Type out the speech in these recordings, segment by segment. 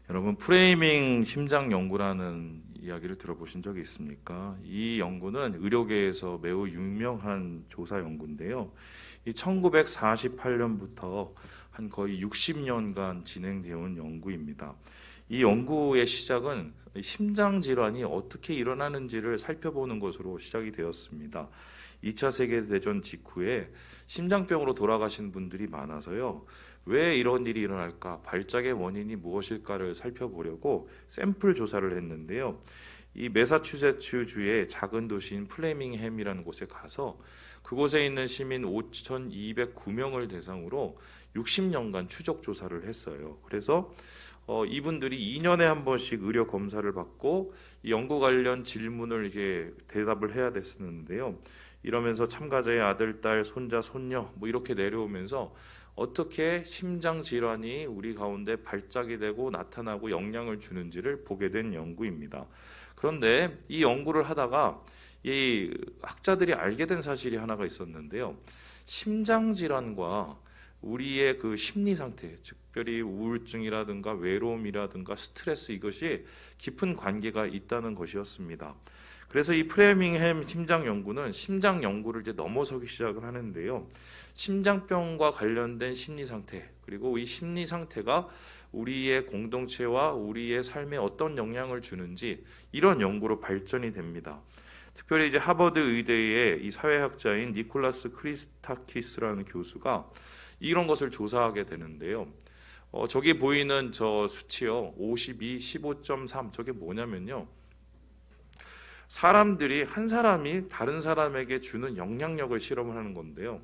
여러분, 프레이밍 심장 연구라는 이야기를 들어보신 적이 있습니까? 이 연구는 의료계에서 매우 유명한 조사 연구인데요. 이 1948년부터 한 거의 60년간 진행되어 온 연구입니다. 이 연구의 시작은 심장 질환이 어떻게 일어나는지를 살펴보는 것으로 시작이 되었습니다. 2차 세계대전 직후에 심장병으로 돌아가신 분들이 많아서요. 왜 이런 일이 일어날까? 발작의 원인이 무엇일까를 살펴보려고 샘플 조사를 했는데요. 이 매사추세츠주의 작은 도시인 플레밍햄이라는 곳에 가서 그곳에 있는 시민 5,209명을 대상으로 60년간 추적 조사를 했어요. 그래서 이분들이 2년에 한 번씩 의료 검사를 받고 이 연구 관련 질문을 이제 대답을 해야 됐었는데요. 이러면서 참가자의 아들, 딸, 손자, 손녀 뭐 이렇게 내려오면서 어떻게 심장 질환이 우리 가운데 발작이 되고 나타나고 영향을 주는지를 보게 된 연구입니다. 그런데 이 연구를 하다가 이 학자들이 알게 된 사실이 하나가 있었는데요. 심장 질환과 우리의 그 심리 상태, 특별히 우울증이라든가 외로움이라든가 스트레스, 이것이 깊은 관계가 있다는 것이었습니다. 그래서 이 프레밍햄 심장 연구는 심장 연구를 이제 넘어서기 시작을 하는데요. 심장병과 관련된 심리 상태, 그리고 이 심리 상태가 우리의 공동체와 우리의 삶에 어떤 영향을 주는지, 이런 연구로 발전이 됩니다. 특별히 이제 하버드 의대의 이 사회학자인 니콜라스 크리스타키스라는 교수가 이런 것을 조사하게 되는데요. 저기 보이는 저 수치요, 52, 15.3, 저게 뭐냐면요, 사람들이 한 사람이 다른 사람에게 주는 영향력을 실험을 하는 건데요.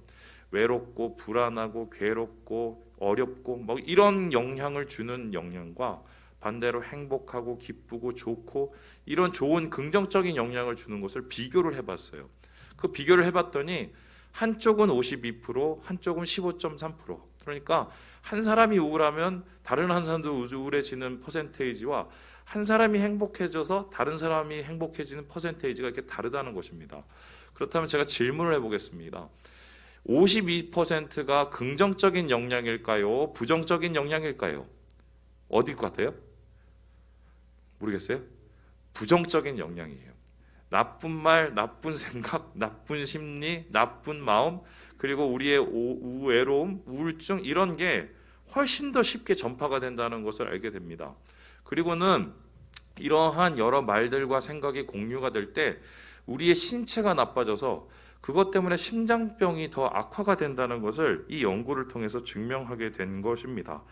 외롭고 불안하고 괴롭고 어렵고 뭐 이런 영향을 주는 영향과 반대로 행복하고 기쁘고 좋고 이런 좋은 긍정적인 영향을 주는 것을 비교를 해봤어요. 그 비교를 해봤더니 한쪽은 52%, 한쪽은 15.3%. 그러니까 한 사람이 우울하면 다른 한 사람도 우울해지는 퍼센테이지와 한 사람이 행복해져서 다른 사람이 행복해지는 퍼센테이지가 이렇게 다르다는 것입니다. 그렇다면 제가 질문을 해보겠습니다. 52%가 긍정적인 영향일까요? 부정적인 영향일까요? 어디일 것 같아요? 모르겠어요? 부정적인 영향이에요. 나쁜 말, 나쁜 생각, 나쁜 심리, 나쁜 마음, 그리고 우리의 외로움, 우울증, 이런 게 훨씬 더 쉽게 전파가 된다는 것을 알게 됩니다. 그리고는 이러한 여러 말들과 생각이 공유가 될 때 우리의 신체가 나빠져서 그것 때문에 심장병이 더 악화가 된다는 것을 이 연구를 통해서 증명하게 된 것입니다.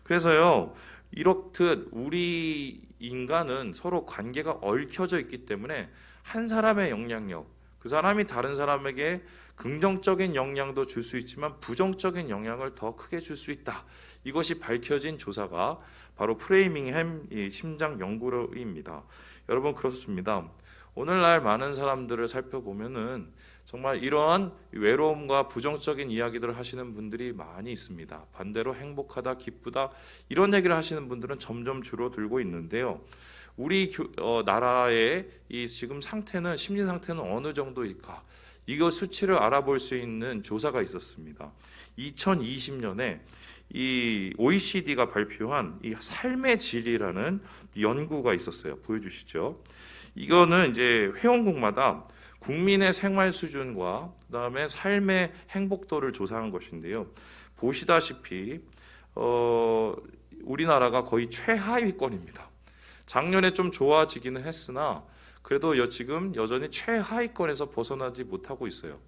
그래서요, 이렇듯 우리 인간은 서로 관계가 얽혀져 있기 때문에 한 사람의 영향력, 그 사람이 다른 사람에게 긍정적인 영향도 줄 수 있지만 부정적인 영향을 더 크게 줄 수 있다. 이것이 밝혀진 조사가 바로 프레이밍햄 심장 연구입니다. 여러분, 그렇습니다. 오늘날 많은 사람들을 살펴보면은 정말 이러한 외로움과 부정적인 이야기들을 하시는 분들이 많이 있습니다. 반대로 행복하다, 기쁘다, 이런 얘기를 하시는 분들은 점점 줄어들고 있는데요. 우리 나라의 이 지금 상태는, 심리 상태는 어느 정도일까? 이거 수치를 알아볼 수 있는 조사가 있었습니다. 2020년에 이 OECD가 발표한 이 삶의 질이라는 연구가 있었어요. 보여주시죠. 이거는 이제 회원국마다 국민의 생활 수준과 그다음에 삶의 행복도를 조사한 것인데요. 보시다시피 우리나라가 거의 최하위권입니다. 작년에 좀 좋아지기는 했으나 그래도 지금 여전히 최하위권에서 벗어나지 못하고 있어요.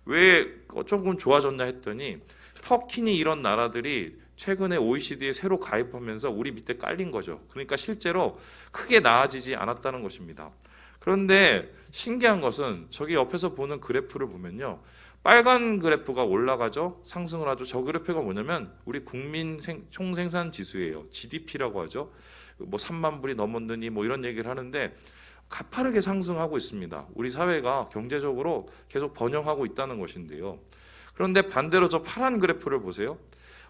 왜 조금 좋아졌나 했더니 터키니 이런 나라들이 최근에 OECD에 새로 가입하면서 우리 밑에 깔린 거죠. 그러니까 실제로 크게 나아지지 않았다는 것입니다. 그런데 신기한 것은 저기 옆에서 보는 그래프를 보면요, 빨간 그래프가 올라가죠, 상승을 하죠. 저 그래프가 뭐냐면 우리 국민 총생산 지수예요. GDP라고 하죠. 뭐 3만 불이 넘었느니 뭐 이런 얘기를 하는데 가파르게 상승하고 있습니다. 우리 사회가 경제적으로 계속 번영하고 있다는 것인데요. 그런데 반대로 저 파란 그래프를 보세요.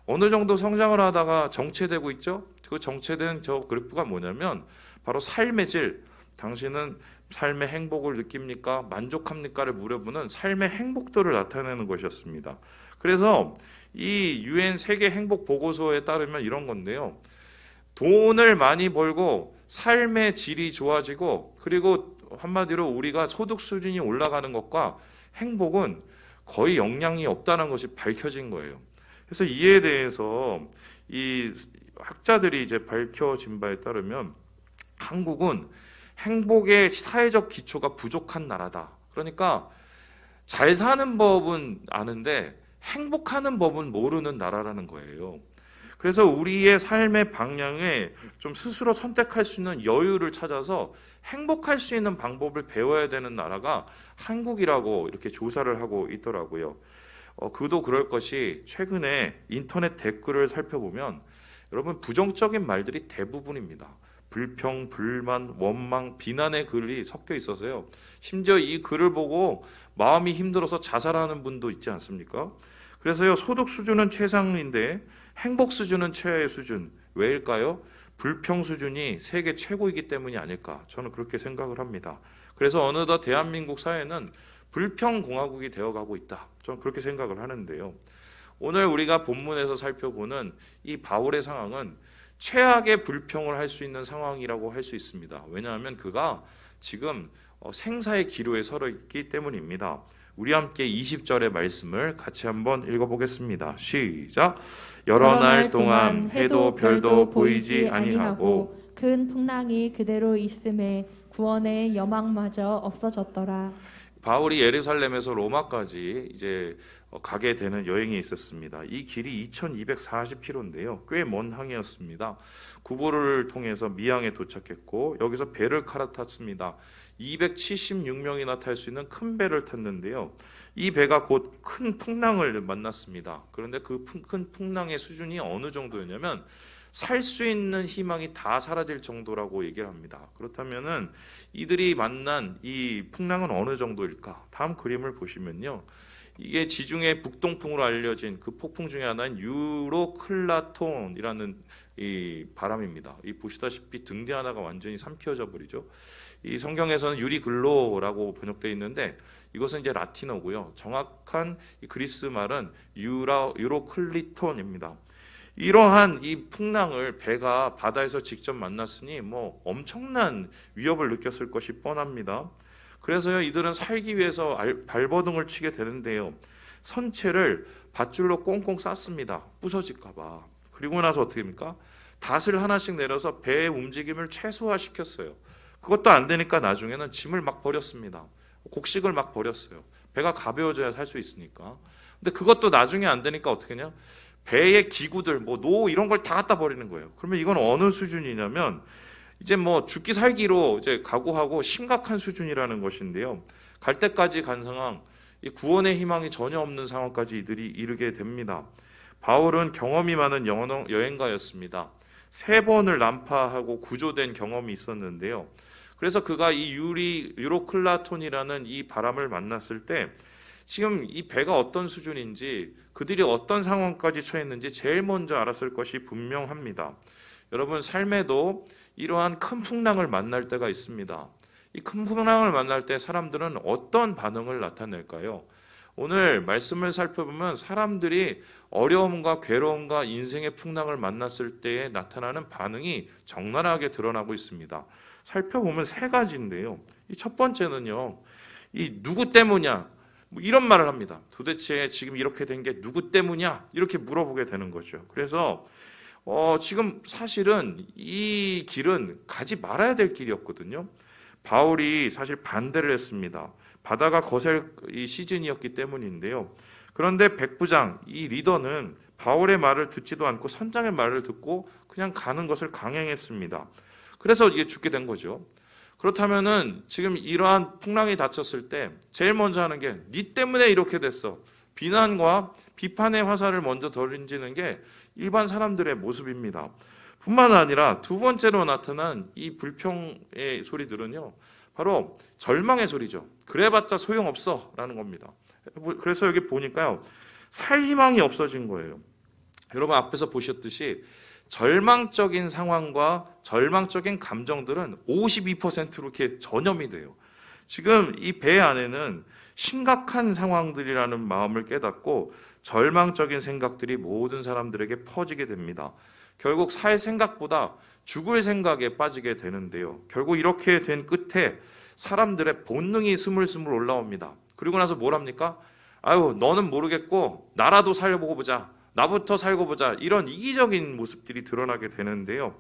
어느 정도 성장을 하다가 정체되고 있죠. 그 정체된 저 그래프가 뭐냐면 바로 삶의 질, 당신은 삶의 행복을 느낍니까? 만족합니까?를 물어보는 삶의 행복도를 나타내는 것이었습니다. 그래서 이 UN 세계 행복 보고서에 따르면 이런 건데요. 돈을 많이 벌고 삶의 질이 좋아지고, 그리고 한마디로 우리가 소득 수준이 올라가는 것과 행복은 거의 영향이 없다는 것이 밝혀진 거예요. 그래서 이에 대해서 이 학자들이 이제 밝혀진 바에 따르면 한국은 행복의 사회적 기초가 부족한 나라다. 그러니까 잘 사는 법은 아는데 행복하는 법은 모르는 나라라는 거예요. 그래서 우리의 삶의 방향에 좀 스스로 선택할 수 있는 여유를 찾아서 행복할 수 있는 방법을 배워야 되는 나라가 한국이라고 이렇게 조사를 하고 있더라고요. 그도 그럴 것이, 최근에 인터넷 댓글을 살펴보면 여러분 부정적인 말들이 대부분입니다. 불평, 불만, 원망, 비난의 글이 섞여 있어서요. 심지어 이 글을 보고 마음이 힘들어서 자살하는 분도 있지 않습니까? 그래서요, 소득 수준은 최상인데 행복 수준은 최하의 수준. 왜일까요? 불평 수준이 세계 최고이기 때문이 아닐까, 저는 그렇게 생각을 합니다. 그래서 어느덧 대한민국 사회는 불평 공화국이 되어가고 있다, 저는 그렇게 생각을 하는데요. 오늘 우리가 본문에서 살펴보는 이 바울의 상황은 최악의 불평을 할 수 있는 상황이라고 할 수 있습니다. 왜냐하면 그가 지금 생사의 기로에 서 있기 때문입니다. 우리 함께 20절의 말씀을 같이 한번 읽어보겠습니다. 시작. 여러 날 동안 해도 별도 보이지 아니하고 큰 풍랑이 그대로 있음에 구원의 여망마저 없어졌더라. 바울이 예루살렘에서 로마까지 이제 가게 되는 여행이 있었습니다. 이 길이 2240km인데요. 꽤 먼 항이었습니다. 구보를 통해서 미항에 도착했고 여기서 배를 갈아탔습니다. 276명이나 탈 수 있는 큰 배를 탔는데요. 이 배가 곧 큰 풍랑을 만났습니다. 그런데 그 큰 풍랑의 수준이 어느 정도였냐면 살 수 있는 희망이 다 사라질 정도라고 얘기를 합니다. 그렇다면은 이들이 만난 이 풍랑은 어느 정도일까? 다음 그림을 보시면요. 이게 지중해 북동풍으로 알려진 그 폭풍 중에 하나인 유로클라톤이라는 이 바람입니다. 이 보시다시피 등대 하나가 완전히 삼켜져 버리죠. 이 성경에서는 유리글로라고 번역되어 있는데 이것은 이제 라틴어고요. 정확한 이 그리스 말은 유로클리톤입니다. 이러한 이 풍랑을 배가 바다에서 직접 만났으니 뭐 엄청난 위협을 느꼈을 것이 뻔합니다. 그래서요, 이들은 살기 위해서 발버둥을 치게 되는데요. 선체를 밧줄로 꽁꽁 쌌습니다. 부서질까 봐. 그리고 나서 어떻게 합니까? 닷을 하나씩 내려서 배의 움직임을 최소화시켰어요. 그것도 안 되니까 나중에는 짐을 막 버렸습니다. 곡식을 막 버렸어요. 배가 가벼워져야 살 수 있으니까. 근데 그것도 나중에 안 되니까 어떻게 하냐? 배의 기구들, 뭐 노 이런 걸 다 갖다 버리는 거예요. 그러면 이건 어느 수준이냐면 이제 뭐 죽기 살기로 이제 각오하고 심각한 수준이라는 것인데요. 갈 때까지 간 상황, 이 구원의 희망이 전혀 없는 상황까지 이들이 이르게 됩니다. 바울은 경험이 많은 여행가였습니다. 3번을 난파하고 구조된 경험이 있었는데요. 그래서 그가 이 유로클라톤이라는 이 바람을 만났을 때 지금 이 배가 어떤 수준인지, 그들이 어떤 상황까지 처했는지 제일 먼저 알았을 것이 분명합니다. 여러분, 삶에도 이러한 큰 풍랑을 만날 때가 있습니다. 이 큰 풍랑을 만날 때 사람들은 어떤 반응을 나타낼까요? 오늘 말씀을 살펴보면 사람들이 어려움과 괴로움과 인생의 풍랑을 만났을 때에 나타나는 반응이 적나라하게 드러나고 있습니다. 살펴보면 3가지인데요. 이 첫 번째는요, 이 누구 때문이야? 뭐 이런 말을 합니다. 도대체 지금 이렇게 된 게 누구 때문이야? 이렇게 물어보게 되는 거죠. 그래서 지금 사실은 이 길은 가지 말아야 될 길이었거든요. 바울이 사실 반대를 했습니다. 바다가 거셀 이 시즌이었기 때문인데요. 그런데 백부장, 이 리더는 바울의 말을 듣지도 않고 선장의 말을 듣고 그냥 가는 것을 강행했습니다. 그래서 이게 죽게 된 거죠. 그렇다면은 지금 이러한 풍랑이 닥쳤을 때 제일 먼저 하는 게 네 때문에 이렇게 됐어. 비난과 비판의 화살을 먼저 던지는 게 일반 사람들의 모습입니다. 뿐만 아니라 두 번째로 나타난 이 불평의 소리들은요, 바로 절망의 소리죠. 그래봤자 소용없어 라는 겁니다. 그래서 여기 보니까요, 살 희망이 없어진 거예요. 여러분 앞에서 보셨듯이 절망적인 상황과 절망적인 감정들은 52%로 이렇게 전염이 돼요. 지금 이 배 안에는 심각한 상황들이라는 마음을 깨닫고 절망적인 생각들이 모든 사람들에게 퍼지게 됩니다. 결국 살 생각보다 죽을 생각에 빠지게 되는데요. 결국 이렇게 된 끝에 사람들의 본능이 스물스물 올라옵니다. 그리고 나서 뭘 합니까? 아유, 너는 모르겠고 나라도 살고 보자. 나부터 살고 보자. 이런 이기적인 모습들이 드러나게 되는데요.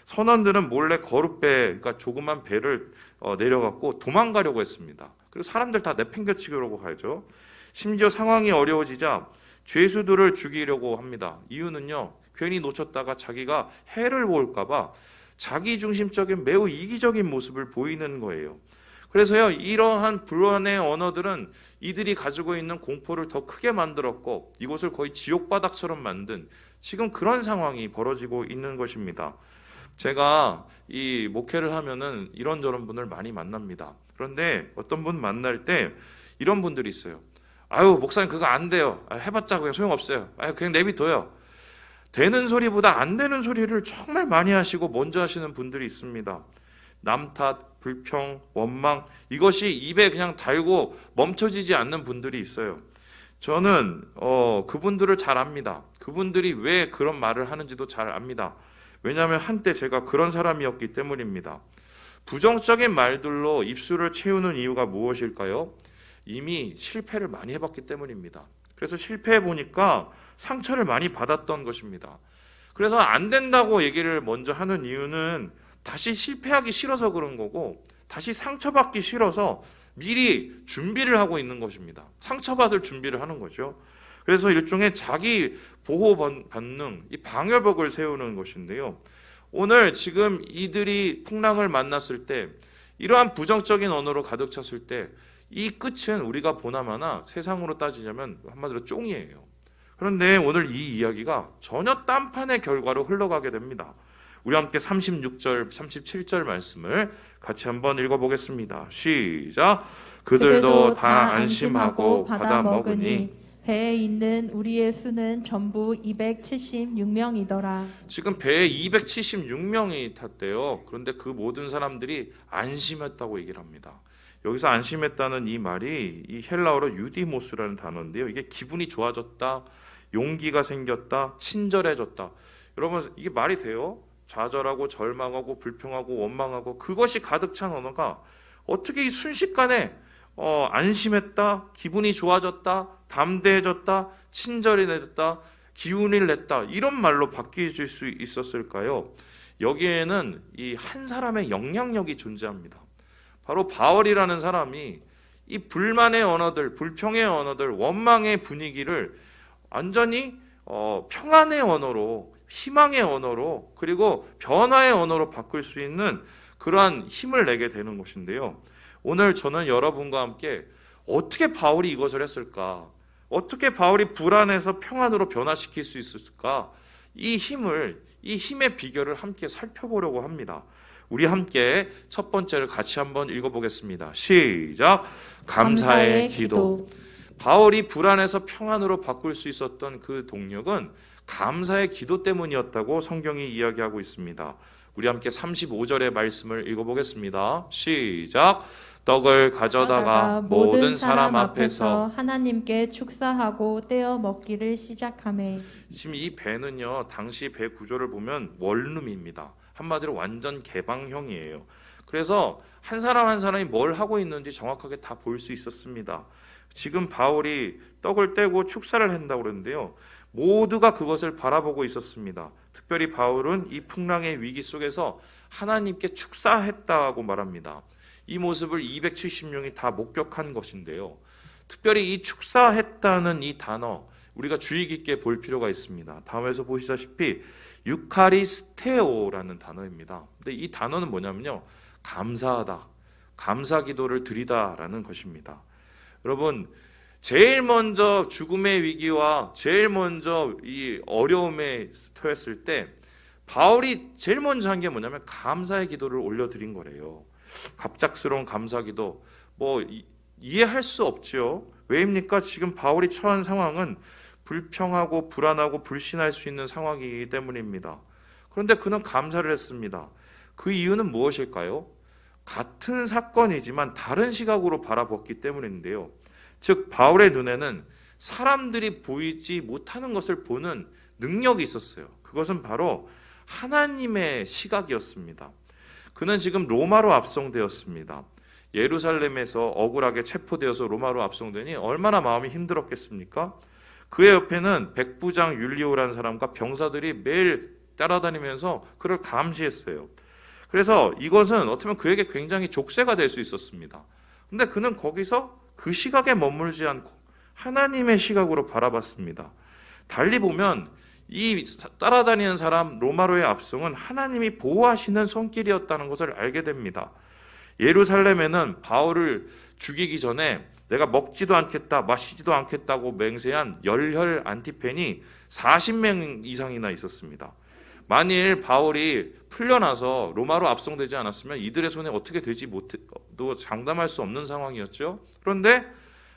선원들은 몰래 거룻배, 그러니까 조그만 배를 내려갖고 도망가려고 했습니다. 그리고 사람들 다 내팽개치려고 하죠. 심지어 상황이 어려워지자 죄수들을 죽이려고 합니다. 이유는요, 괜히 놓쳤다가 자기가 해를 볼까봐 자기중심적인 매우 이기적인 모습을 보이는 거예요. 그래서요, 이러한 불안의 언어들은 이들이 가지고 있는 공포를 더 크게 만들었고 이곳을 거의 지옥바닥처럼 만든 지금 그런 상황이 벌어지고 있는 것입니다. 제가 이 목회를 하면은 이런저런 분을 많이 만납니다. 그런데 어떤 분 만날 때 이런 분들이 있어요. 아유, 목사님 그거 안 돼요. 해봤자 그냥 소용없어요. 그냥 내비둬요. 되는 소리보다 안 되는 소리를 정말 많이 하시고 먼저 하시는 분들이 있습니다. 남 탓, 불평, 원망, 이것이 입에 그냥 달고 멈춰지지 않는 분들이 있어요. 저는 그분들을 잘 압니다. 그분들이 왜 그런 말을 하는지도 잘 압니다. 왜냐하면 한때 제가 그런 사람이었기 때문입니다. 부정적인 말들로 입술을 채우는 이유가 무엇일까요? 이미 실패를 많이 해봤기 때문입니다. 그래서 실패해 보니까 상처를 많이 받았던 것입니다. 그래서 안 된다고 얘기를 먼저 하는 이유는 다시 실패하기 싫어서 그런 거고, 다시 상처받기 싫어서 미리 준비를 하고 있는 것입니다. 상처받을 준비를 하는 거죠. 그래서 일종의 자기 보호 본능, 이 방어벽을 세우는 것인데요. 오늘 지금 이들이 풍랑을 만났을 때, 이러한 부정적인 언어로 가득 찼을 때, 이 끝은 우리가 보나마나 세상으로 따지자면 한마디로 쫑이에요. 그런데 오늘 이 이야기가 전혀 딴판의 결과로 흘러가게 됩니다. 우리 함께 36절, 37절 말씀을 같이 한번 읽어보겠습니다. 시작. 그들도 다 안심하고 받아 먹으니 배에 있는 우리의 수는 전부 276명이더라. 지금 배에 276명이 탔대요. 그런데 그 모든 사람들이 안심했다고 얘기를 합니다. 여기서 안심했다는 이 말이 이 헬라어로 유디모스라는 단어인데요. 이게 기분이 좋아졌다, 용기가 생겼다, 친절해졌다. 여러분, 이게 말이 돼요? 좌절하고 절망하고 불평하고 원망하고 그것이 가득 찬 언어가 어떻게 이 순식간에 안심했다, 기분이 좋아졌다, 담대해졌다, 친절해졌다, 기운을 냈다, 이런 말로 바뀌어질 수 있었을까요? 여기에는 이 한 사람의 영향력이 존재합니다. 바로 바울이라는 사람이 이 불만의 언어들, 불평의 언어들, 원망의 분위기를 완전히 평안의 언어로, 희망의 언어로, 그리고 변화의 언어로 바꿀 수 있는 그러한 힘을 내게 되는 것인데요. 오늘 저는 여러분과 함께 어떻게 바울이 이것을 했을까? 어떻게 바울이 불안에서 평안으로 변화시킬 수 있을까? 이 힘의 비결을 함께 살펴보려고 합니다. 우리 함께 첫 번째를 같이 한번 읽어보겠습니다. 시작. 감사의 기도. 바울이 불안에서 평안으로 바꿀 수 있었던 그 동력은 감사의 기도 때문이었다고 성경이 이야기하고 있습니다. 우리 함께 35절의 말씀을 읽어보겠습니다. 시작. 떡을 가져다가 모든 사람 앞에서 하나님께 축사하고 떼어 먹기를 시작하매. 지금 이 배는요, 당시 배 구조를 보면 원룸입니다. 한마디로 완전 개방형이에요. 그래서 한 사람 한 사람이 뭘 하고 있는지 정확하게 다 볼 수 있었습니다. 지금 바울이 떡을 떼고 축사를 한다고 그러는데요. 모두가 그것을 바라보고 있었습니다. 특별히 바울은 이 풍랑의 위기 속에서 하나님께 축사했다고 말합니다. 이 모습을 270명이 다 목격한 것인데요. 특별히 이 축사했다는 이 단어, 우리가 주의 깊게 볼 필요가 있습니다. 다음에서 보시다시피 유카리스테오라는 단어입니다. 근데 이 단어는 뭐냐면요, 감사하다, 감사 기도를 드리다라는 것입니다. 여러분, 제일 먼저 죽음의 위기와 제일 먼저 이 어려움에 처했을 때 바울이 제일 먼저 한 게 뭐냐면 감사의 기도를 올려드린 거래요. 갑작스러운 감사 기도, 이해할 수 없죠. 왜입니까? 지금 바울이 처한 상황은 불평하고 불안하고 불신할 수 있는 상황이기 때문입니다. 그런데 그는 감사를 했습니다. 그 이유는 무엇일까요? 같은 사건이지만 다른 시각으로 바라봤기 때문인데요. 즉 바울의 눈에는 사람들이 보이지 못하는 것을 보는 능력이 있었어요. 그것은 바로 하나님의 시각이었습니다. 그는 지금 로마로 압송되었습니다. 예루살렘에서 억울하게 체포되어서 로마로 압송되니 얼마나 마음이 힘들었겠습니까? 그의 옆에는 백부장 율리오라는 사람과 병사들이 매일 따라다니면서 그를 감시했어요. 그래서 이것은 어떻게 보면 그에게 굉장히 족쇄가 될 수 있었습니다. 근데 그는 거기서 그 시각에 머물지 않고 하나님의 시각으로 바라봤습니다. 달리 보면 이 따라다니는 사람 로마로의 압송은 하나님이 보호하시는 손길이었다는 것을 알게 됩니다. 예루살렘에는 바울을 죽이기 전에 내가 먹지도 않겠다, 마시지도 않겠다고 맹세한 열혈 안티팬이 40명 이상이나 있었습니다. 만일 바울이 풀려나서 로마로 압송되지 않았으면 이들의 손에 어떻게 되지 못해도 장담할 수 없는 상황이었죠. 그런데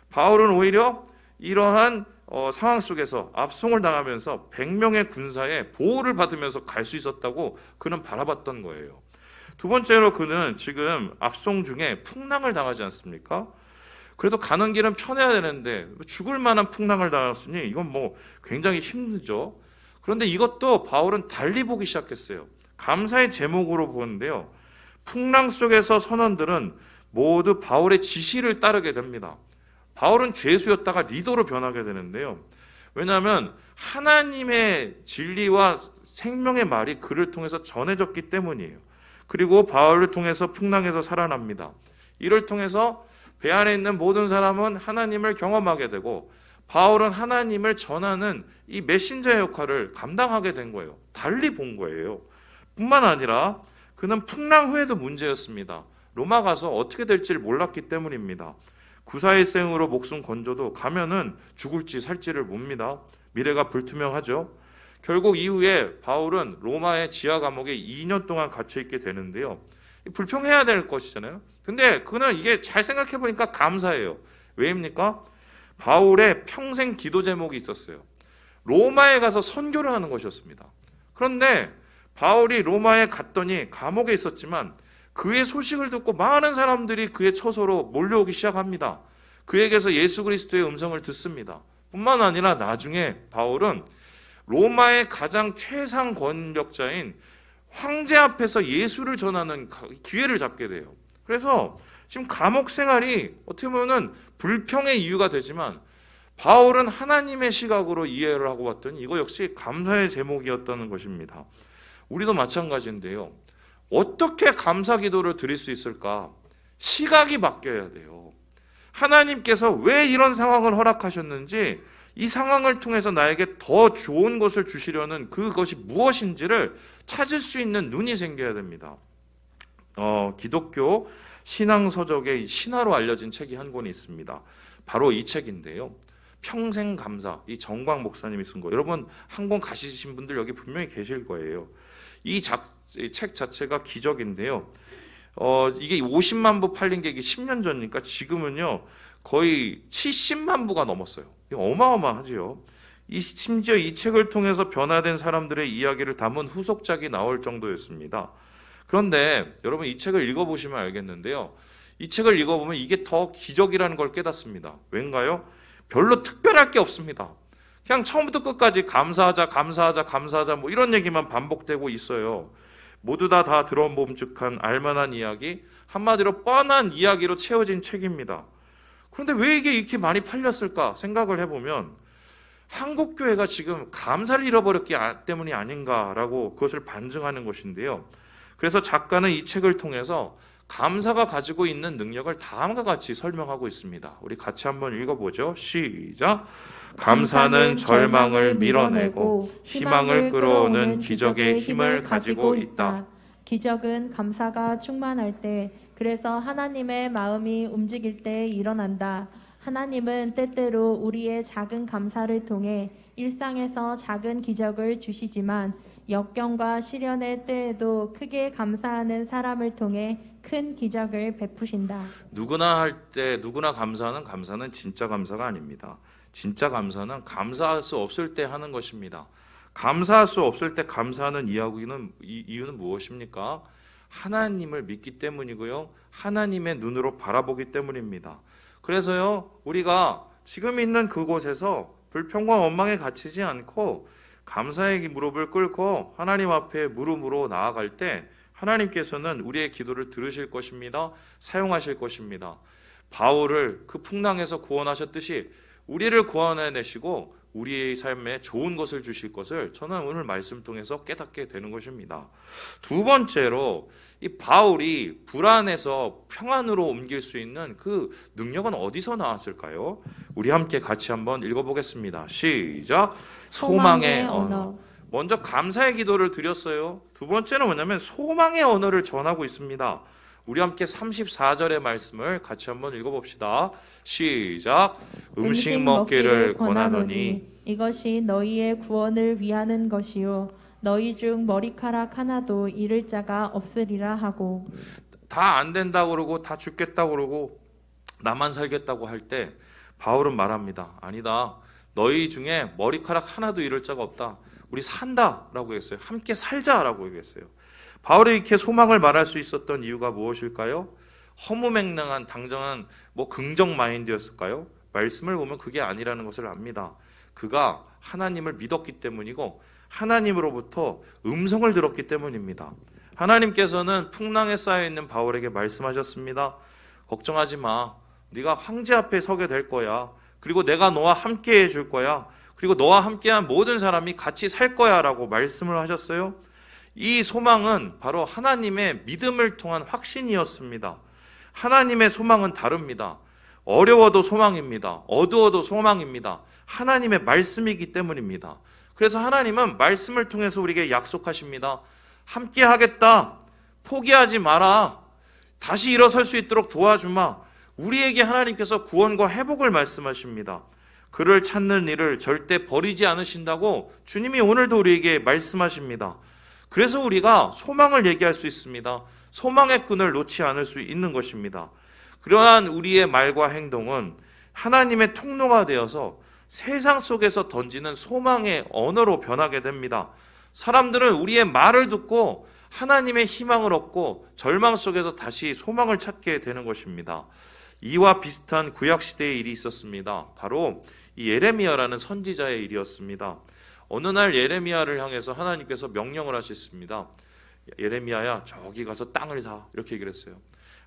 바울은 오히려 이러한 상황 속에서 압송을 당하면서 100명의 군사의 보호를 받으면서 갈 수 있었다고 그는 바라봤던 거예요. 두 번째로 그는 지금 압송 중에 풍랑을 당하지 않습니까? 그래도 가는 길은 편해야 되는데 죽을 만한 풍랑을 당했으니 이건 뭐 굉장히 힘들죠. 그런데 이것도 바울은 달리 보기 시작했어요. 감사의 제목으로 보는데요. 풍랑 속에서 선원들은 모두 바울의 지시를 따르게 됩니다. 바울은 죄수였다가 리더로 변하게 되는데요. 왜냐하면 하나님의 진리와 생명의 말이 그를 통해서 전해졌기 때문이에요. 그리고 바울을 통해서 풍랑에서 살아납니다. 이를 통해서 배 안에 있는 모든 사람은 하나님을 경험하게 되고 바울은 하나님을 전하는 이 메신저의 역할을 감당하게 된 거예요. 달리 본 거예요. 뿐만 아니라 그는 풍랑 후에도 문제였습니다. 로마 가서 어떻게 될지를 몰랐기 때문입니다. 구사일생으로 목숨 건져도 가면은 죽을지 살지를 봅니다. 미래가 불투명하죠. 결국 이후에 바울은 로마의 지하 감옥에 2년 동안 갇혀 있게 되는데요. 불평해야 될 것이잖아요. 근데 그는 이게 잘 생각해 보니까 감사해요. 왜입니까? 바울의 평생 기도 제목이 있었어요. 로마에 가서 선교를 하는 것이었습니다. 그런데 바울이 로마에 갔더니 감옥에 있었지만 그의 소식을 듣고 많은 사람들이 그의 처소로 몰려오기 시작합니다. 그에게서 예수 그리스도의 음성을 듣습니다. 뿐만 아니라 나중에 바울은 로마의 가장 최상 권력자인 황제 앞에서 예수를 전하는 기회를 잡게 돼요. 그래서 지금 감옥 생활이 어떻게 보면 불평의 이유가 되지만 바울은 하나님의 시각으로 이해를 하고 봤더니 이거 역시 감사의 제목이었다는 것입니다. 우리도 마찬가지인데요. 어떻게 감사 기도를 드릴 수 있을까? 시각이 바뀌어야 돼요. 하나님께서 왜 이런 상황을 허락하셨는지 이 상황을 통해서 나에게 더 좋은 것을 주시려는 그것이 무엇인지를 찾을 수 있는 눈이 생겨야 됩니다. 기독교 신앙서적의 신화로 알려진 책이 한 권이 있습니다. 바로 이 책인데요. 평생 감사, 이 정광 목사님이 쓴 거. 여러분 한 권 가시신 분들 여기 분명히 계실 거예요. 이 책 자체가 기적인데요. 이게 50만 부 팔린 게 이게 10년 전이니까 지금은요 거의 70만 부가 넘었어요. 어마어마하지요. 심지어 이 책을 통해서 변화된 사람들의 이야기를 담은 후속작이 나올 정도였습니다. 그런데 여러분 이 책을 읽어보시면 알겠는데요. 이 책을 읽어보면 이게 더 기적이라는 걸 깨닫습니다. 왠가요? 별로 특별할 게 없습니다. 그냥 처음부터 끝까지 감사하자, 감사하자, 감사하자 뭐 이런 얘기만 반복되고 있어요. 모두 다 들어봄직한 알만한 이야기, 한마디로 뻔한 이야기로 채워진 책입니다. 그런데 왜 이게 이렇게 많이 팔렸을까 생각을 해보면 한국 교회가 지금 감사를 잃어버렸기 때문이 아닌가라고 그것을 반증하는 것인데요. 그래서 작가는 이 책을 통해서 감사가 가지고 있는 능력을 다음과 같이 설명하고 있습니다. 우리 같이 한번 읽어보죠. 시작. 감사는 절망을 밀어내고 희망을 끌어오는 기적의 힘을 가지고 있다. 기적은 감사가 충만할 때, 그래서 하나님의 마음이 움직일 때 일어난다. 하나님은 때때로 우리의 작은 감사를 통해 일상에서 작은 기적을 주시지만 역경과 시련의 때에도 크게 감사하는 사람을 통해 큰 기적을 베푸신다. 누구나 할 때 누구나 감사는 진짜 감사가 아닙니다. 진짜 감사는 감사할 수 없을 때 하는 것입니다. 감사할 수 없을 때 감사하는 이유는 무엇입니까? 하나님을 믿기 때문이고요. 하나님의 눈으로 바라보기 때문입니다. 그래서요, 우리가 지금 있는 그곳에서 불평과 원망에 갇히지 않고 감사의 무릎을 꿇고 하나님 앞에 무릎으로 나아갈 때 하나님께서는 우리의 기도를 들으실 것입니다. 사용하실 것입니다. 바울을 그 풍랑에서 구원하셨듯이 우리를 구원해내시고 우리의 삶에 좋은 것을 주실 것을 저는 오늘 말씀 통해서 깨닫게 되는 것입니다. 두 번째로 이 바울이 불안에서 평안으로 옮길 수 있는 그 능력은 어디서 나왔을까요? 우리 함께 같이 한번 읽어보겠습니다. 시작. 소망의 언어. 먼저 감사의 기도를 드렸어요. 두 번째는 뭐냐면 소망의 언어를 전하고 있습니다. 우리 함께 34절의 말씀을 같이 한번 읽어봅시다. 시작. 음식 먹기를 권하노니 이것이 너희의 구원을 위하는 것이요 너희 중 머리카락 하나도 잃을 자가 없으리라 하고. 다 안 된다고 그러고 다 죽겠다고 그러고 나만 살겠다고 할 때 바울은 말합니다. 아니다. 너희 중에 머리카락 하나도 잃을 자가 없다. 우리 산다라고 했어요. 함께 살자라고 얘기했어요. 바울이 이렇게 소망을 말할 수 있었던 이유가 무엇일까요? 허무맹랑한 당정한 긍정 마인드였을까요? 말씀을 보면 그게 아니라는 것을 압니다. 그가 하나님을 믿었기 때문이고 하나님으로부터 음성을 들었기 때문입니다. 하나님께서는 풍랑에 쌓여있는 바울에게 말씀하셨습니다. 걱정하지 마. 네가 황제 앞에 서게 될 거야. 그리고 내가 너와 함께 해줄 거야. 그리고 너와 함께한 모든 사람이 같이 살 거야 라고 말씀을 하셨어요. 이 소망은 바로 하나님의 믿음을 통한 확신이었습니다. 하나님의 소망은 다릅니다. 어려워도 소망입니다. 어두워도 소망입니다. 하나님의 말씀이기 때문입니다. 그래서 하나님은 말씀을 통해서 우리에게 약속하십니다. 함께 하겠다. 포기하지 마라. 다시 일어설 수 있도록 도와주마. 우리에게 하나님께서 구원과 회복을 말씀하십니다. 그를 찾는 일을 절대 버리지 않으신다고 주님이 오늘도 우리에게 말씀하십니다. 그래서 우리가 소망을 얘기할 수 있습니다. 소망의 끈을 놓지 않을 수 있는 것입니다. 그러한 우리의 말과 행동은 하나님의 통로가 되어서 세상 속에서 던지는 소망의 언어로 변하게 됩니다. 사람들은 우리의 말을 듣고 하나님의 희망을 얻고 절망 속에서 다시 소망을 찾게 되는 것입니다. 이와 비슷한 구약시대의 일이 있었습니다. 바로 이 예레미야라는 선지자의 일이었습니다. 어느 날 예레미야를 향해서 하나님께서 명령을 하셨습니다. 예레미야야, 저기 가서 땅을 사. 이렇게 얘기를 했어요.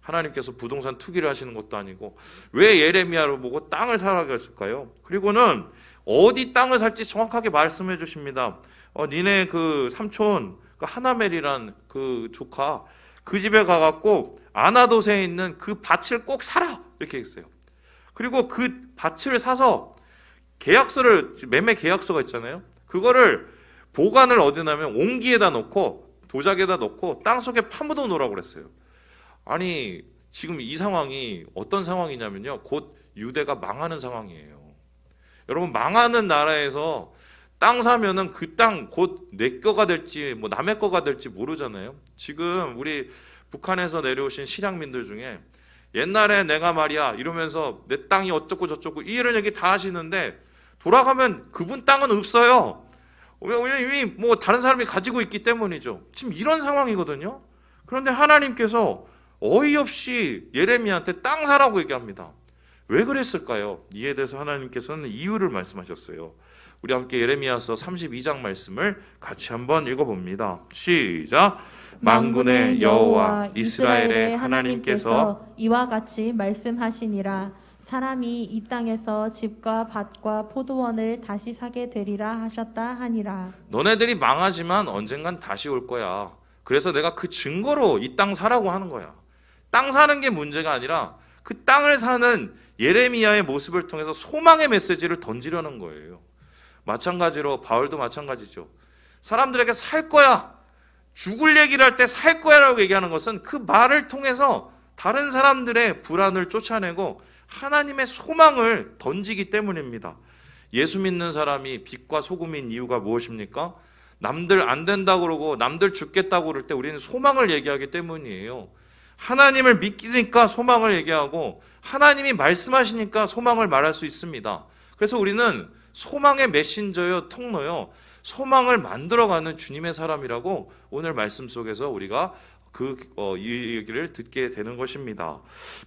하나님께서 부동산 투기를 하시는 것도 아니고 왜 예레미야를 보고 땅을 사라고 했을까요? 그리고는 어디 땅을 살지 정확하게 말씀해 주십니다. 니네 그 삼촌 그 하나멜이란 그 조카 그 집에 가갖고 아나돗에 있는 그 밭을 꼭 사라 이렇게 했어요. 그리고 그 밭을 사서 매매 계약서가 있잖아요. 그거를 보관을 어디냐면 옹기에다 넣고 도자기에다 넣고 땅속에 파묻어 놓으라고 그랬어요. 아니 지금 이 상황이 어떤 상황이냐면요. 곧 유대가 망하는 상황이에요. 여러분 망하는 나라에서 땅 사면은 그 땅 곧 내 거가 될지 남의 거가 될지 모르잖아요. 지금 우리 북한에서 내려오신 실향민들 중에 옛날에 내가 말이야 이러면서 내 땅이 어쩌고 저쩌고 이런 얘기 다 하시는데 돌아가면 그분 땅은 없어요. 왜냐면 이미 다른 사람이 가지고 있기 때문이죠. 지금 이런 상황이거든요. 그런데 하나님께서 어이없이 예레미야한테 땅 사라고 얘기합니다. 왜 그랬을까요? 이에 대해서 하나님께서는 이유를 말씀하셨어요. 우리 함께 예레미야서 32장 말씀을 같이 한번 읽어봅니다. 시작. 만군의 여호와 이스라엘의 하나님께서 이와 같이 말씀하시니라. 사람이 이 땅에서 집과 밭과 포도원을 다시 사게 되리라 하셨다 하니라. 너네들이 망하지만 언젠간 다시 올 거야. 그래서 내가 그 증거로 이 땅 사라고 하는 거야. 땅 사는 게 문제가 아니라 그 땅을 사는 예레미야의 모습을 통해서 소망의 메시지를 던지려는 거예요. 마찬가지로 바울도 마찬가지죠. 사람들에게 살 거야. 죽을 얘기를 할 때 살 거야라고 얘기하는 것은 그 말을 통해서 다른 사람들의 불안을 쫓아내고 하나님의 소망을 던지기 때문입니다. 예수 믿는 사람이 빛과 소금인 이유가 무엇입니까? 남들 안 된다고 그러고 남들 죽겠다고 그럴 때 우리는 소망을 얘기하기 때문이에요. 하나님을 믿기니까 소망을 얘기하고 하나님이 말씀하시니까 소망을 말할 수 있습니다. 그래서 우리는 소망의 메신저요, 통로요, 소망을 만들어가는 주님의 사람이라고 오늘 말씀 속에서 우리가 이 얘기를 듣게 되는 것입니다.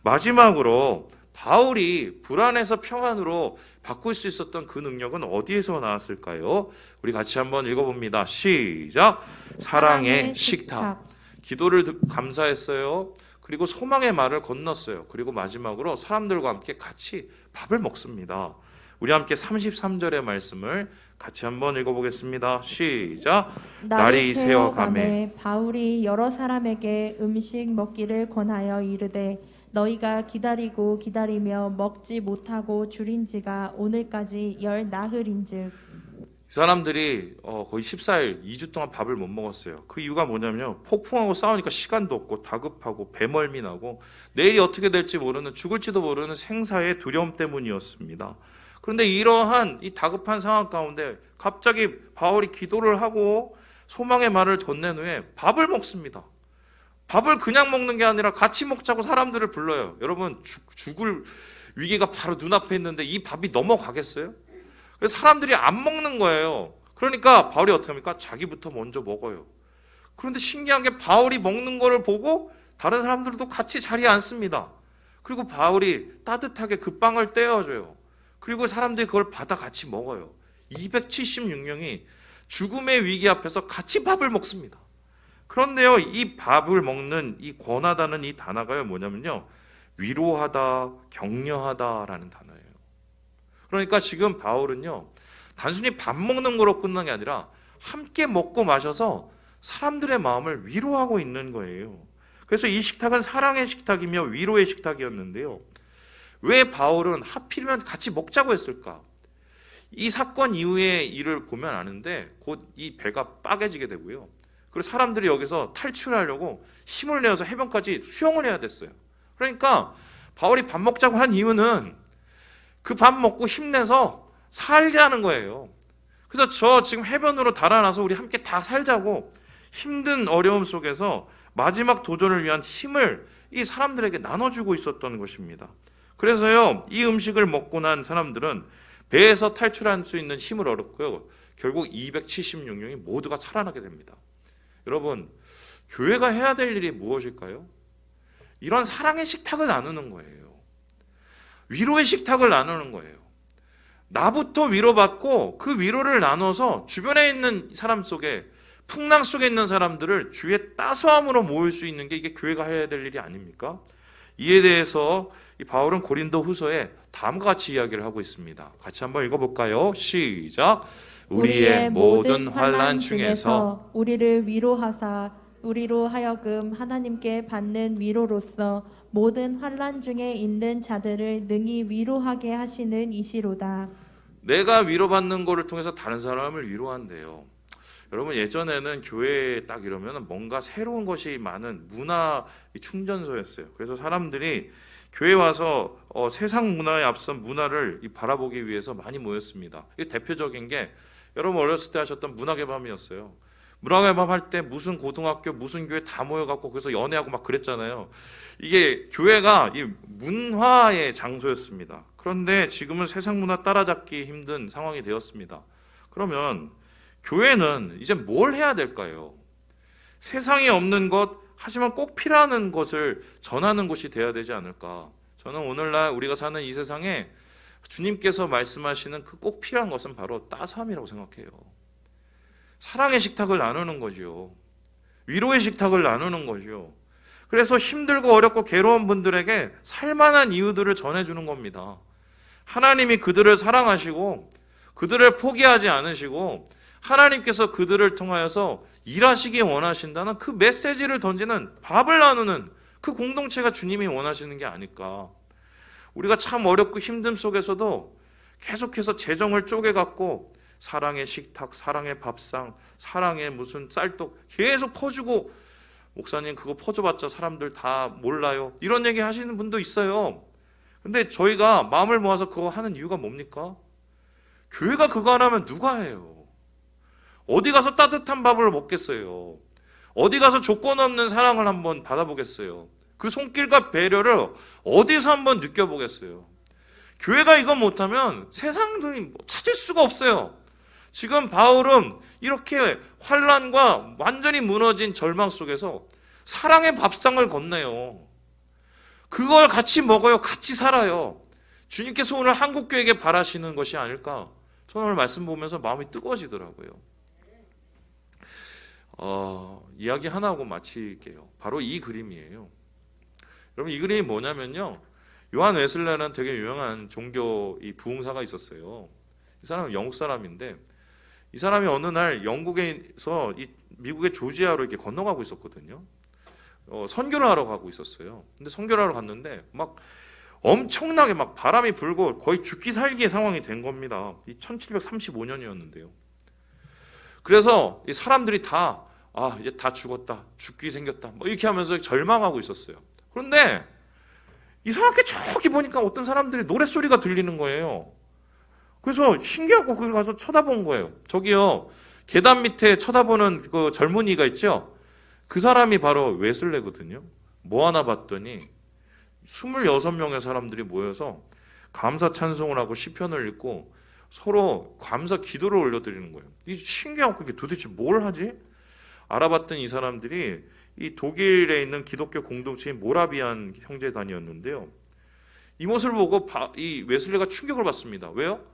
마지막으로 바울이 불안에서 평안으로 바꿀 수 있었던 그 능력은 어디에서 나왔을까요? 우리 같이 한번 읽어봅니다. 시작. 사랑의 식탁. 기도를 감사했어요. 그리고 소망의 말을 건넜어요. 그리고 마지막으로 사람들과 함께 같이 밥을 먹습니다. 우리 함께 33절의 말씀을 같이 한번 읽어보겠습니다. 시작. 날이 새어가매 바울이 여러 사람에게 음식 먹기를 권하여 이르되 너희가 기다리고 기다리며 먹지 못하고 줄인 지가 오늘까지 열 나흘인즉. 이 사람들이 거의 14일, 2주 동안 밥을 못 먹었어요. 그 이유가 뭐냐면 폭풍하고 싸우니까 시간도 없고 다급하고 배멀미 나고 내일이 어떻게 될지 모르는, 죽을지도 모르는 생사의 두려움 때문이었습니다. 그런데 이러한 이 다급한 상황 가운데 갑자기 바울이 기도를 하고 소망의 말을 건넨 후에 밥을 먹습니다. 밥을 그냥 먹는 게 아니라 같이 먹자고 사람들을 불러요. 여러분, 죽을 위기가 바로 눈앞에 있는데 이 밥이 넘어가겠어요? 그래서 사람들이 안 먹는 거예요. 그러니까 바울이 어떻게 합니까? 자기부터 먼저 먹어요. 그런데 신기한 게 바울이 먹는 거를 보고 다른 사람들도 같이 자리에 앉습니다. 그리고 바울이 따뜻하게 그 빵을 떼어줘요. 그리고 사람들이 그걸 받아 같이 먹어요. 276명이 죽음의 위기 앞에서 같이 밥을 먹습니다. 그런데요, 이 밥을 먹는 이 권하다는 이 단어가 뭐냐면요, 위로하다, 격려하다라는 단어예요. 그러니까 지금 바울은요, 단순히 밥 먹는 거로 끝난 게 아니라 함께 먹고 마셔서 사람들의 마음을 위로하고 있는 거예요. 그래서 이 식탁은 사랑의 식탁이며 위로의 식탁이었는데요. 왜 바울은 하필이면 같이 먹자고 했을까? 이 사건 이후의 일을 보면 아는데 곧 이 배가 빠개지게 되고요. 그리고 사람들이 여기서 탈출하려고 힘을 내어서 해변까지 수영을 해야 됐어요. 그러니까 바울이 밥 먹자고 한 이유는 그 밥 먹고 힘내서 살게 하는 거예요. 그래서 저 지금 해변으로 달아나서 우리 함께 다 살자고 힘든 어려움 속에서 마지막 도전을 위한 힘을 이 사람들에게 나눠주고 있었던 것입니다. 그래서요, 이 음식을 먹고 난 사람들은 배에서 탈출할 수 있는 힘을 얻었고요. 결국 276명이 모두가 살아나게 됩니다. 여러분, 교회가 해야 될 일이 무엇일까요? 이런 사랑의 식탁을 나누는 거예요. 위로의 식탁을 나누는 거예요. 나부터 위로받고 그 위로를 나눠서 주변에 있는 사람 속에, 풍랑 속에 있는 사람들을 주의 따스함으로 모을 수 있는 게 이게 교회가 해야 될 일이 아닙니까? 이에 대해서 이 바울은 고린도 후서에 다음과 같이 이야기를 하고 있습니다. 같이 한번 읽어볼까요? 시작. 우리의 모든 환난 중에서 우리를 위로하사 우리로 하여금 하나님께 받는 위로로서 모든 환난 중에 있는 자들을 능히 위로하게 하시는 이시로다. 내가 위로받는 것을 통해서 다른 사람을 위로한대요. 여러분, 예전에는 교회에 딱 이러면 뭔가 새로운 것이 많은 문화 충전소였어요. 그래서 사람들이 교회 와서 세상 문화에 앞선 문화를 바라보기 위해서 많이 모였습니다. 이게 대표적인 게 여러분 어렸을 때 하셨던 문학의 밤이었어요. 문학의 밤 할 때 무슨 고등학교, 무슨 교회 다 모여갖고 그래서 연애하고 막 그랬잖아요. 이게 교회가 이 문화의 장소였습니다. 그런데 지금은 세상 문화 따라잡기 힘든 상황이 되었습니다. 그러면 교회는 이제 뭘 해야 될까요? 세상에 없는 것, 하지만 꼭 필요한 것을 전하는 곳이 되어야 되지 않을까? 저는 오늘날 우리가 사는 이 세상에 주님께서 말씀하시는 그 꼭 필요한 것은 바로 따스함이라고 생각해요. 사랑의 식탁을 나누는 거죠. 위로의 식탁을 나누는 거죠. 그래서 힘들고 어렵고 괴로운 분들에게 살만한 이유들을 전해주는 겁니다. 하나님이 그들을 사랑하시고 그들을 포기하지 않으시고 하나님께서 그들을 통하여서 일하시기 원하신다는 그 메시지를 던지는, 밥을 나누는 그 공동체가 주님이 원하시는 게 아닐까. 우리가 참 어렵고 힘듦 속에서도 계속해서 재정을 쪼개갖고 사랑의 식탁, 사랑의 밥상, 사랑의 무슨 쌀떡 계속 퍼주고, 목사님 그거 퍼줘봤자 사람들 다 몰라요, 이런 얘기 하시는 분도 있어요. 근데 저희가 마음을 모아서 그거 하는 이유가 뭡니까? 교회가 그거 안 하면 누가 해요? 어디 가서 따뜻한 밥을 먹겠어요? 어디 가서 조건 없는 사랑을 한번 받아보겠어요? 그 손길과 배려를 어디서 한번 느껴보겠어요? 교회가 이거 못하면 세상도 찾을 수가 없어요. 지금 바울은 이렇게 환난과 완전히 무너진 절망 속에서 사랑의 밥상을 건네요. 그걸 같이 먹어요. 같이 살아요. 주님께서 오늘 한국교회에게 바라시는 것이 아닐까? 저는 오늘 말씀 보면서 마음이 뜨거워지더라고요. 이야기 하나 하고 마칠게요. 바로 이 그림이에요. 여러분, 이 그림이 뭐냐면요, 요한 웨슬레는 되게 유명한 종교 이 부흥사가 있었어요. 이 사람은 영국 사람인데, 이 사람이 어느 날 영국에서 미국의 조지아로 이렇게 건너가고 있었거든요. 선교를 하러 가고 있었어요. 근데 선교를 하러 갔는데 막 엄청나게 막 바람이 불고 거의 죽기 살기의 상황이 된 겁니다. 이 1735년이었는데요. 그래서 이 사람들이 다 이제 다 죽었다, 죽기 생겼다, 뭐 이렇게 하면서 절망하고 있었어요. 그런데 이상하게 저기 보니까 어떤 사람들이 노랫소리가 들리는 거예요. 그래서 신기하고 거기 가서 쳐다본 거예요. 저기요, 계단 밑에 쳐다보는 그 젊은이가 있죠? 그 사람이 바로 웨슬레거든요. 뭐 하나 봤더니 26명의 사람들이 모여서 감사 찬송을 하고 시편을 읽고 서로 감사 기도를 올려드리는 거예요. 이 신기하고 그게 도대체 뭘 하지? 알아봤더니 이 사람들이 이 독일에 있는 기독교 공동체인 모라비안 형제단이었는데요. 이 모습을 보고 이 웨슬레가 충격을 받습니다. 왜요?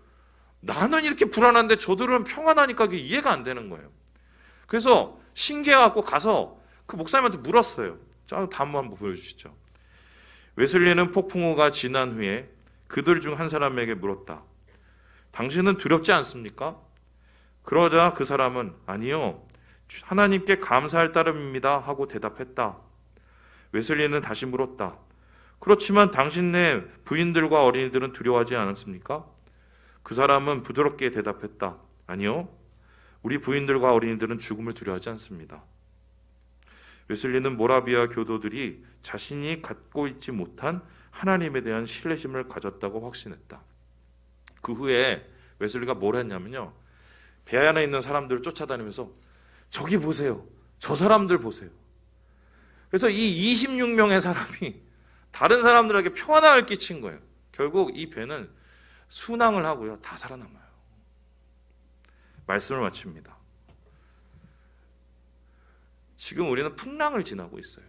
나는 이렇게 불안한데 저들은 평안하니까 그게 이해가 안 되는 거예요. 그래서 신기해갖고 가서 그 목사님한테 물었어요. 다음 한번 보여주시죠. 웨슬리는 폭풍우가 지난 후에 그들 중 한 사람에게 물었다. 당신은 두렵지 않습니까? 그러자 그 사람은 아니요, 하나님께 감사할 따름입니다 하고 대답했다. 웨슬리는 다시 물었다. 그렇지만 당신네 부인들과 어린이들은 두려워하지 않았습니까? 그 사람은 부드럽게 대답했다. 아니요, 우리 부인들과 어린이들은 죽음을 두려워하지 않습니다. 웨슬리는 모라비아 교도들이 자신이 갖고 있지 못한 하나님에 대한 신뢰심을 가졌다고 확신했다. 그 후에 웨슬리가 뭘 했냐면요, 배 안에 있는 사람들을 쫓아다니면서 저기 보세요, 저 사람들 보세요. 그래서 이 26명의 사람이 다른 사람들에게 평안함을 끼친 거예요. 결국 이 배는 순항을 하고요, 다 살아남아요. 말씀을 마칩니다. 지금 우리는 풍랑을 지나고 있어요.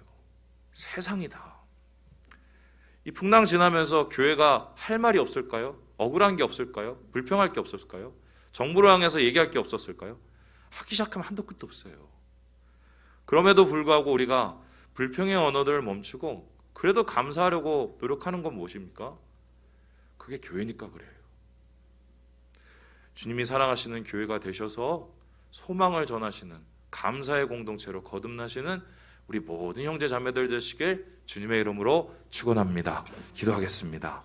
세상이 다. 이 풍랑 지나면서 교회가 할 말이 없을까요? 억울한 게 없을까요? 불평할 게 없었을까요? 정부를 향해서 얘기할 게 없었을까요? 하기 시작하면 한도 끝도 없어요. 그럼에도 불구하고 우리가 불평의 언어들을 멈추고 그래도 감사하려고 노력하는 건 무엇입니까? 그게 교회니까 그래요. 주님이 사랑하시는 교회가 되셔서 소망을 전하시는 감사의 공동체로 거듭나시는 우리 모든 형제 자매들 되시길 주님의 이름으로 축원합니다. 기도하겠습니다.